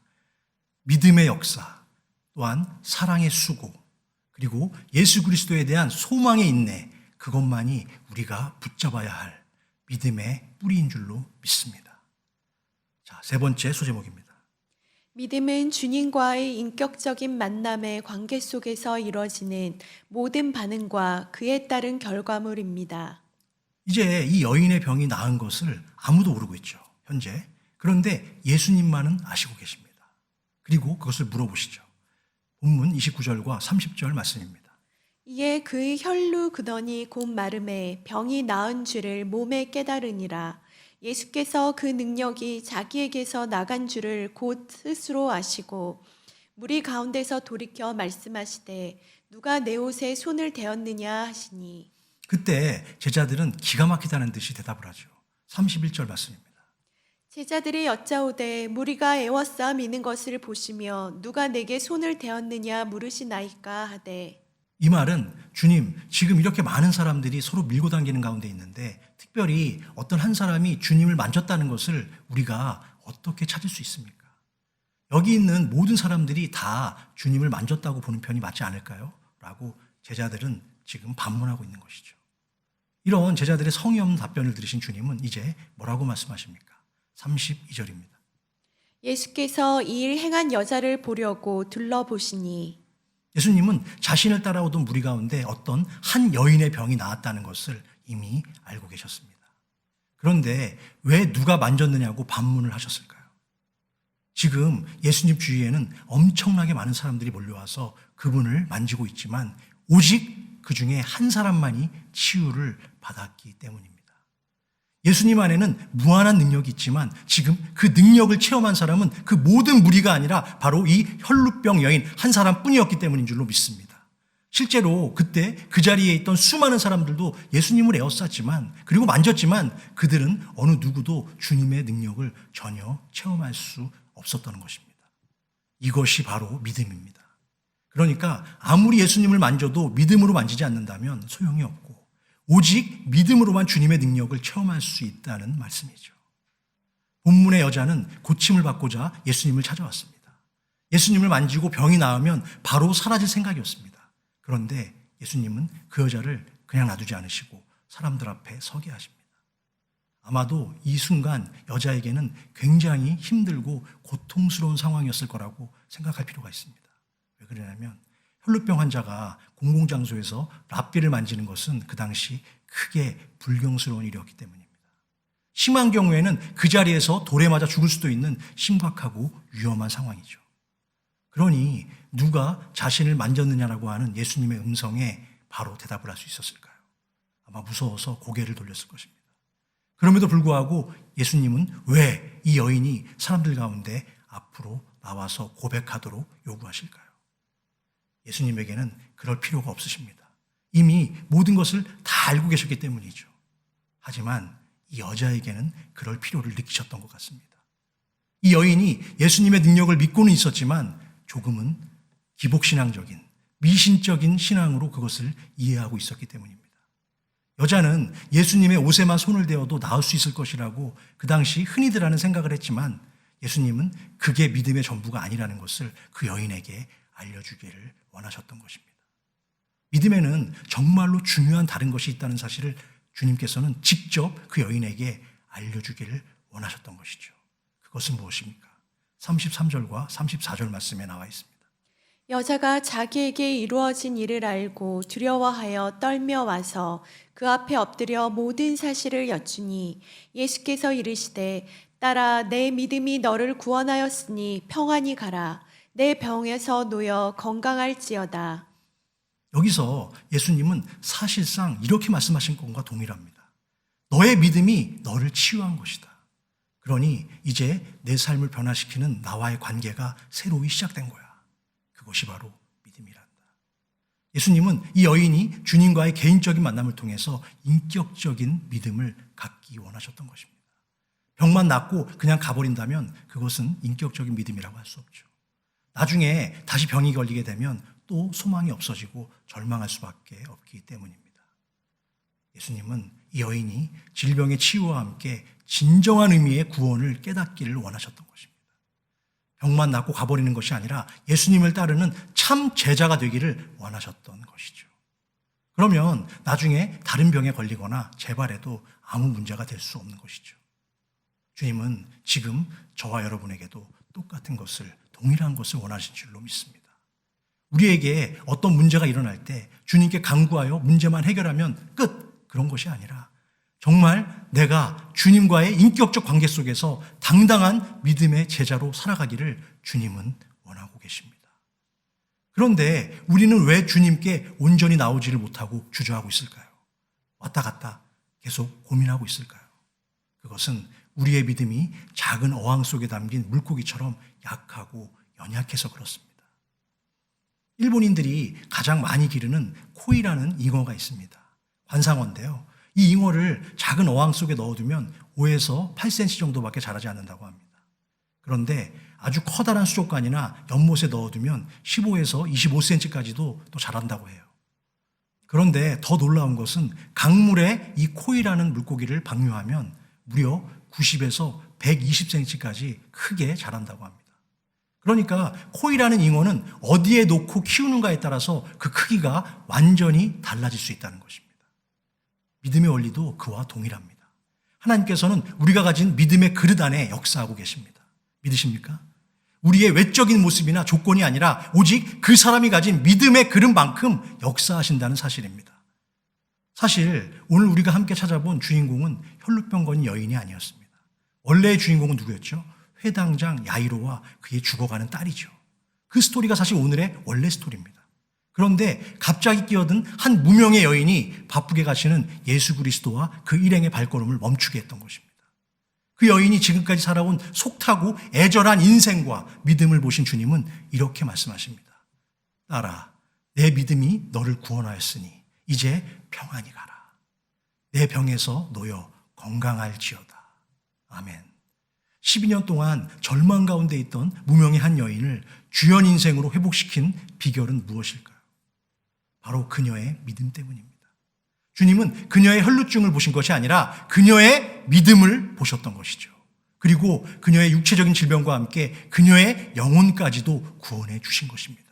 믿음의 역사, 또한 사랑의 수고, 그리고 예수 그리스도에 대한 소망의 인내, 그것만이 우리가 붙잡아야 할 믿음의 뿌리인 줄로 믿습니다. 자, 세 번째 소제목입니다.
믿음은 주님과의 인격적인 만남의 관계 속에서 이루어지는 모든 반응과 그에 따른 결과물입니다.
이제 이 여인의 병이 나은 것을 아무도 모르고 있죠, 현재. 그런데 예수님만은 아시고 계십니다. 그리고 그것을 물어보시죠. 본문 29절과 30절 말씀입니다.
이에 그의 혈루 근원이 곧 마름에 병이 나은 줄을 몸에 깨달으니라. 예수께서 그 능력이 자기에게서 나간 줄을 곧 스스로 아시고 무리 가운데서 돌이켜 말씀하시되 누가 내 옷에 손을 대었느냐 하시니
그때 제자들은 기가 막히다는 듯이 대답을 하죠. 31절 말씀입니다.
제자들이 여짜오되 무리가 애워싸 미는 것을 보시며 누가 내게 손을 대었느냐 물으시나이까 하되
이 말은 주님, 지금 이렇게 많은 사람들이 서로 밀고 당기는 가운데 있는데 특별히 어떤 한 사람이 주님을 만졌다는 것을 우리가 어떻게 찾을 수 있습니까? 여기 있는 모든 사람들이 다 주님을 만졌다고 보는 편이 맞지 않을까요? 라고 제자들은 지금 반문하고 있는 것이죠. 이런 제자들의 성의 없는 답변을 들으신 주님은 이제 뭐라고 말씀하십니까? 32절입니다.
예수께서 이 일 행한 여자를 보려고 둘러보시니
예수님은 자신을 따라오던 무리 가운데 어떤 한 여인의 병이 나았다는 것을 이미 알고 계셨습니다. 그런데 왜 누가 만졌느냐고 반문을 하셨을까요? 지금 예수님 주위에는 엄청나게 많은 사람들이 몰려와서 그분을 만지고 있지만 오직 그 중에 한 사람만이 치유를 받았기 때문입니다. 예수님 안에는 무한한 능력이 있지만 지금 그 능력을 체험한 사람은 그 모든 무리가 아니라 바로 이 혈루병 여인 한 사람뿐이었기 때문인 줄로 믿습니다. 실제로 그때 그 자리에 있던 수많은 사람들도 예수님을 에워쌌지만 그리고 만졌지만 그들은 어느 누구도 주님의 능력을 전혀 체험할 수 없었던 것입니다. 이것이 바로 믿음입니다. 그러니까 아무리 예수님을 만져도 믿음으로 만지지 않는다면 소용이 없고 오직 믿음으로만 주님의 능력을 체험할 수 있다는 말씀이죠. 본문의 여자는 고침을 받고자 예수님을 찾아왔습니다. 예수님을 만지고 병이 나으면 바로 사라질 생각이었습니다. 그런데 예수님은 그 여자를 그냥 놔두지 않으시고 사람들 앞에 서게 하십니다. 아마도 이 순간 여자에게는 굉장히 힘들고 고통스러운 상황이었을 거라고 생각할 필요가 있습니다. 왜 그러냐면 혈루병 환자가 공공장소에서 랍비를 만지는 것은 그 당시 크게 불경스러운 일이었기 때문입니다. 심한 경우에는 그 자리에서 돌에 맞아 죽을 수도 있는 심각하고 위험한 상황이죠. 그러니 누가 자신을 만졌느냐라고 하는 예수님의 음성에 바로 대답을 할 수 있었을까요? 아마 무서워서 고개를 돌렸을 것입니다. 그럼에도 불구하고 예수님은 왜 이 여인이 사람들 가운데 앞으로 나와서 고백하도록 요구하실까요? 예수님에게는 그럴 필요가 없으십니다. 이미 모든 것을 다 알고 계셨기 때문이죠. 하지만 이 여자에게는 그럴 필요를 느끼셨던 것 같습니다. 이 여인이 예수님의 능력을 믿고는 있었지만 조금은 기복신앙적인 미신적인 신앙으로 그것을 이해하고 있었기 때문입니다. 여자는 예수님의 옷에만 손을 대어도 나을 수 있을 것이라고 그 당시 흔히들 하는 생각을 했지만 예수님은 그게 믿음의 전부가 아니라는 것을 그 여인에게 알려주기를 원하셨던 것입니다. 믿음에는 정말로 중요한 다른 것이 있다는 사실을 주님께서는 직접 그 여인에게 알려주기를 원하셨던 것이죠. 그것은 무엇입니까? 33절과 34절 말씀에 나와 있습니다.
여자가 자기에게 이루어진 일을 알고 두려워하여 떨며 와서 그 앞에 엎드려 모든 사실을 여쭈니 예수께서 이르시되 딸아 내 믿음이 너를 구원하였으니 평안히 가라 내 병에서 놓여 건강할지어다.
여기서 예수님은 사실상 이렇게 말씀하신 것과 동일합니다. 너의 믿음이 너를 치유한 것이다. 그러니 이제 내 삶을 변화시키는 나와의 관계가 새로이 시작된 거야. 그것이 바로 믿음이란다. 예수님은 이 여인이 주님과의 개인적인 만남을 통해서 인격적인 믿음을 갖기 원하셨던 것입니다. 병만 낫고 그냥 가버린다면 그것은 인격적인 믿음이라고 할 수 없죠. 나중에 다시 병이 걸리게 되면 또 소망이 없어지고 절망할 수밖에 없기 때문입니다. 예수님은 이 여인이 질병의 치유와 함께 진정한 의미의 구원을 깨닫기를 원하셨던 것입니다. 병만 낫고 가버리는 것이 아니라 예수님을 따르는 참 제자가 되기를 원하셨던 것이죠. 그러면 나중에 다른 병에 걸리거나 재발해도 아무 문제가 될 수 없는 것이죠. 주님은 지금 저와 여러분에게도 똑같은 것을, 동일한 것을 원하신 줄로 믿습니다. 우리에게 어떤 문제가 일어날 때 주님께 간구하여 문제만 해결하면 끝! 그런 것이 아니라 정말 내가 주님과의 인격적 관계 속에서 당당한 믿음의 제자로 살아가기를 주님은 원하고 계십니다. 그런데 우리는 왜 주님께 온전히 나오지를 못하고 주저하고 있을까요? 왔다 갔다 계속 고민하고 있을까요? 그것은 우리의 믿음이 작은 어항 속에 담긴 물고기처럼 약하고 연약해서 그렇습니다. 일본인들이 가장 많이 기르는 코이라는 잉어가 있습니다. 관상어인데요. 이 잉어를 작은 어항 속에 넣어두면 5에서 8cm 정도밖에 자라지 않는다고 합니다. 그런데 아주 커다란 수족관이나 연못에 넣어두면 15에서 25cm까지도 또 자란다고 해요. 그런데 더 놀라운 것은 강물에 이 코이라는 물고기를 방류하면 무려 90에서 120cm까지 크게 자란다고 합니다. 그러니까 코이라는 잉어는 어디에 놓고 키우는가에 따라서 그 크기가 완전히 달라질 수 있다는 것입니다. 믿음의 원리도 그와 동일합니다. 하나님께서는 우리가 가진 믿음의 그릇 안에 역사하고 계십니다. 믿으십니까? 우리의 외적인 모습이나 조건이 아니라 오직 그 사람이 가진 믿음의 그릇만큼 역사하신다는 사실입니다. 사실 오늘 우리가 함께 찾아본 주인공은 혈루병 걸린 여인이 아니었습니다. 원래의 주인공은 누구였죠? 회당장 야이로와 그의 죽어가는 딸이죠. 그 스토리가 사실 오늘의 원래 스토리입니다. 그런데 갑자기 끼어든 한 무명의 여인이 바쁘게 가시는 예수 그리스도와 그 일행의 발걸음을 멈추게 했던 것입니다. 그 여인이 지금까지 살아온 속타고 애절한 인생과 믿음을 보신 주님은 이렇게 말씀하십니다. 딸아, 내 믿음이 너를 구원하였으니 이제 평안히 가라. 내 병에서 놓여 건강할지어다. 아멘. 12년 동안 절망 가운데 있던 무명의 한 여인을 주연 인생으로 회복시킨 비결은 무엇일까요? 바로 그녀의 믿음 때문입니다. 주님은 그녀의 혈루증을 보신 것이 아니라 그녀의 믿음을 보셨던 것이죠. 그리고 그녀의 육체적인 질병과 함께 그녀의 영혼까지도 구원해 주신 것입니다.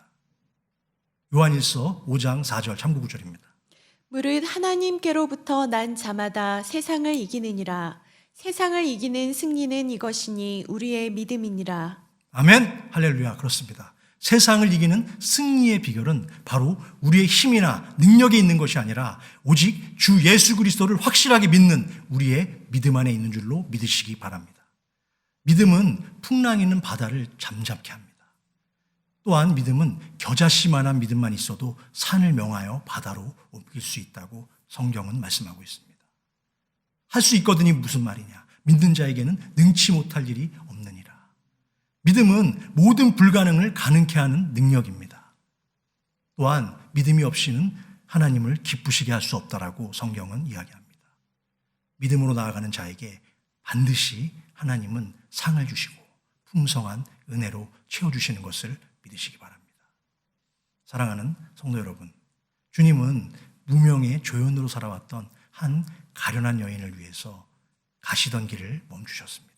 요한일서 5장 4절 참고 구절입니다.
무릇 하나님께로부터 난 자마다 세상을 이기느니라. 세상을 이기는 승리는 이것이니 우리의 믿음이니라.
아멘. 할렐루야. 그렇습니다. 세상을 이기는 승리의 비결은 바로 우리의 힘이나 능력에 있는 것이 아니라 오직 주 예수 그리스도를 확실하게 믿는 우리의 믿음 안에 있는 줄로 믿으시기 바랍니다. 믿음은 풍랑 있는 바다를 잠잠케 합니다. 또한 믿음은 겨자씨만한 믿음만 있어도 산을 명하여 바다로 옮길 수 있다고 성경은 말씀하고 있습니다. 할 수 있거든이 무슨 말이냐? 믿는 자에게는 능치 못할 일이 없느니라. 믿음은 모든 불가능을 가능케 하는 능력입니다. 또한 믿음이 없이는 하나님을 기쁘시게 할 수 없다라고 성경은 이야기합니다. 믿음으로 나아가는 자에게 반드시 하나님은 상을 주시고 풍성한 은혜로 채워주시는 것을 믿으시기 바랍니다. 사랑하는 성도 여러분, 주님은 무명의 조연으로 살아왔던 한 가련한 여인을 위해서 가시던 길을 멈추셨습니다.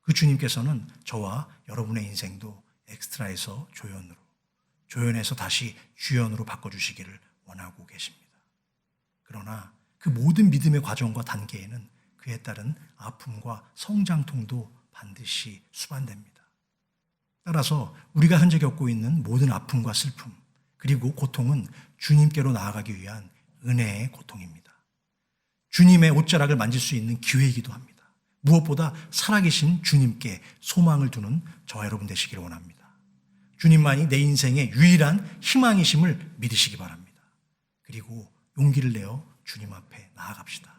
그 주님께서는 저와 여러분의 인생도 엑스트라에서 조연으로, 조연에서 다시 주연으로 바꿔주시기를 원하고 계십니다. 그러나 그 모든 믿음의 과정과 단계에는 그에 따른 아픔과 성장통도 반드시 수반됩니다. 따라서 우리가 현재 겪고 있는 모든 아픔과 슬픔, 그리고 고통은 주님께로 나아가기 위한 은혜의 고통입니다. 주님의 옷자락을 만질 수 있는 기회이기도 합니다. 무엇보다 살아계신 주님께 소망을 두는 저와 여러분 되시기를 원합니다. 주님만이 내 인생의 유일한 희망이심을 믿으시기 바랍니다. 그리고 용기를 내어 주님 앞에 나아갑시다.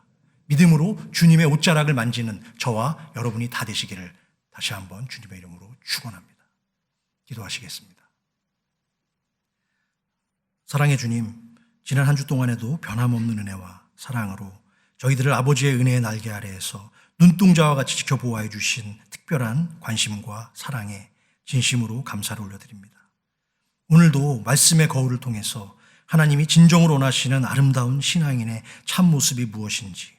믿음으로 주님의 옷자락을 만지는 저와 여러분이 다 되시기를 다시 한번 주님의 이름으로 축원합니다. 기도하시겠습니다. 사랑의 주님, 지난 한 주 동안에도 변함없는 은혜와 사랑으로 저희들을 아버지의 은혜의 날개 아래에서 눈동자와 같이 지켜보호해 주신 특별한 관심과 사랑에 진심으로 감사를 올려드립니다. 오늘도 말씀의 거울을 통해서 하나님이 진정으로 원하시는 아름다운 신앙인의 참모습이 무엇인지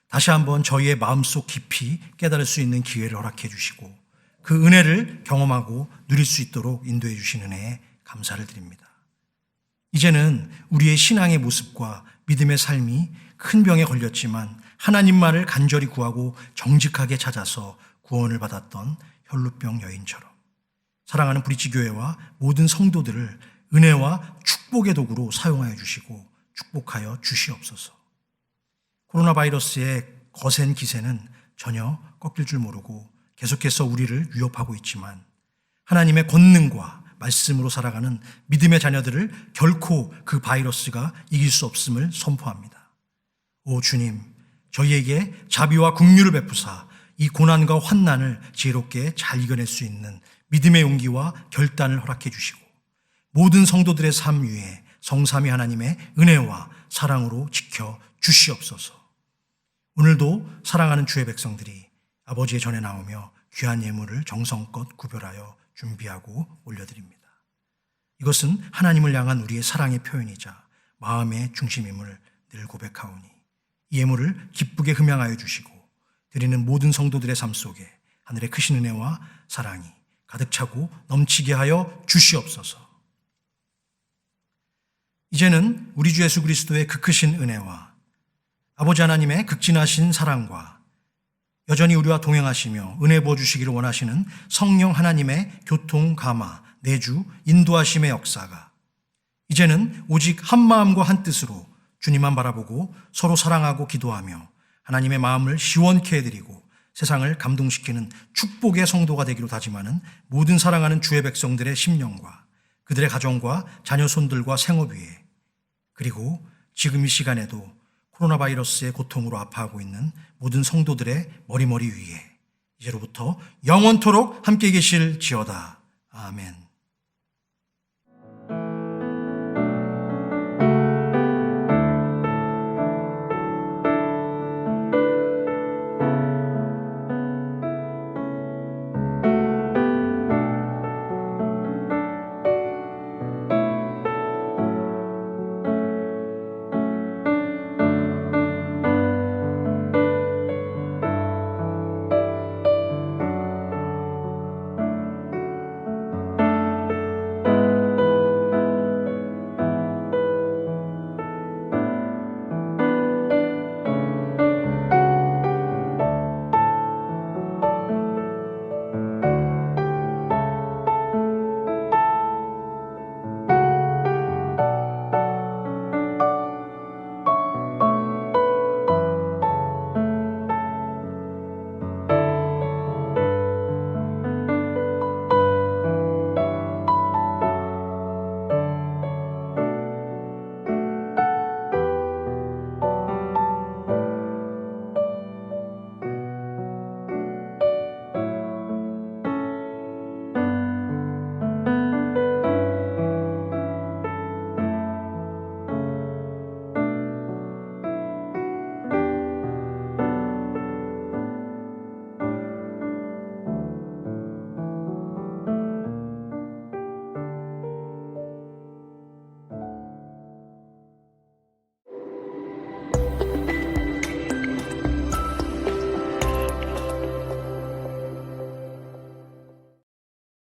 다시 한번 저희의 마음속 깊이 깨달을 수 있는 기회를 허락해 주시고 그 은혜를 경험하고 누릴 수 있도록 인도해 주신 은혜에 감사를 드립니다. 이제는 우리의 신앙의 모습과 믿음의 삶이 큰 병에 걸렸지만 하나님만을 간절히 구하고 정직하게 찾아서 구원을 받았던 혈루병 여인처럼 사랑하는 브릿지교회와 모든 성도들을 은혜와 축복의 도구로 사용하여 주시고 축복하여 주시옵소서. 코로나 바이러스의 거센 기세는 전혀 꺾일 줄 모르고 계속해서 우리를 위협하고 있지만 하나님의 권능과 말씀으로 살아가는 믿음의 자녀들을 결코 그 바이러스가 이길 수 없음을 선포합니다. 오 주님, 저희에게 자비와 긍휼을 베푸사 이 고난과 환난을 지혜롭게 잘 이겨낼 수 있는 믿음의 용기와 결단을 허락해 주시고 모든 성도들의 삶 위에 성삼위 하나님의 은혜와 사랑으로 지켜 주시옵소서. 오늘도 사랑하는 주의 백성들이 아버지의 전에 나오며 귀한 예물을 정성껏 구별하여 준비하고 올려드립니다. 이것은 하나님을 향한 우리의 사랑의 표현이자 마음의 중심임을 늘 고백하오니 이 예물을 기쁘게 흠양하여 주시고 드리는 모든 성도들의 삶 속에 하늘의 크신 은혜와 사랑이 가득 차고 넘치게 하여 주시옵소서. 이제는 우리 주 예수 그리스도의 그 크신 은혜와 아버지 하나님의 극진하신 사랑과 여전히 우리와 동행하시며 은혜 부어주시기를 원하시는 성령 하나님의 교통, 감화, 내주, 인도하심의 역사가 이제는 오직 한 마음과 한 뜻으로 주님만 바라보고 서로 사랑하고 기도하며 하나님의 마음을 시원케 해드리고 세상을 감동시키는 축복의 성도가 되기로 다짐하는 모든 사랑하는 주의 백성들의 심령과 그들의 가정과 자녀 손들과 생업 위에 그리고 지금 이 시간에도 코로나 바이러스의 고통으로 아파하고 있는 모든 성도들의 머리머리 위에 이제로부터 영원토록 함께 계실지어다. 아멘.